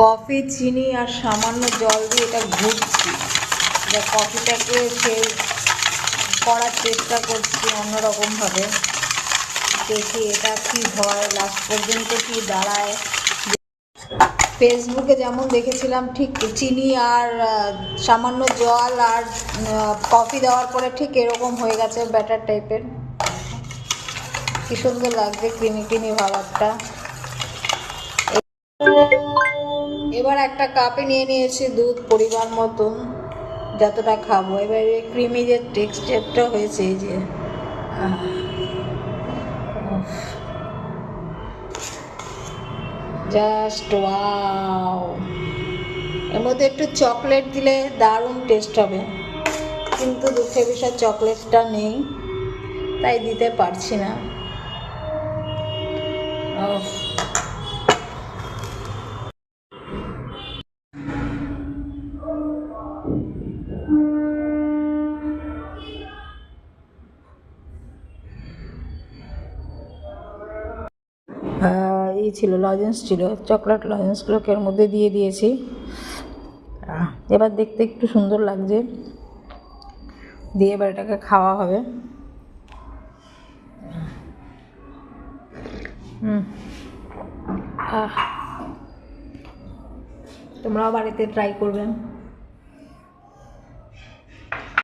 Coffee, চিনি আর সামান্য জল দিয়ে এটা ঘুরছি, যা কফিটাকে ফেল করার চেষ্টা করছি অন্যরকমভাবে। দেখি এটা কি হয়, লাস্ট পর্যন্ত কি দাঁড়ায়। ফেসবুকে যেমন দেখেছিলাম ঠিক চিনি আর সামান্য জল আর কফি দেওয়ার পরে ঠিক এরকম হয়ে গেছে ব্যাটার টাইপের। কি সুন্দর লাগছে, ক্রিমি ক্রিমি ভাব একটা। এবার একটা কাপে নিয়ে নিয়েছি দুধ পরিমাণ মতন, যতটা খাবো। এবার ক্রিমি যে টেক্সচারটা হয়েছে, এই যে জাস্ট ওয়াও। এর মধ্যে একটু চকলেট দিলে দারুণ টেস্ট হবে, কিন্তু দুঃখের বিষয় চকলেটটা নেই, তাই দিতে পারছি না। এই ছিল লজেন্স, ছিল চকলেট লজেন্সগুলোকে এর মধ্যে দিয়ে দিয়েছি। এবার দেখতে একটু সুন্দর লাগছে, দিয়ে এবার এটাকে খাওয়া হবে। তোমরাও বাড়িতে ট্রাই করবেন।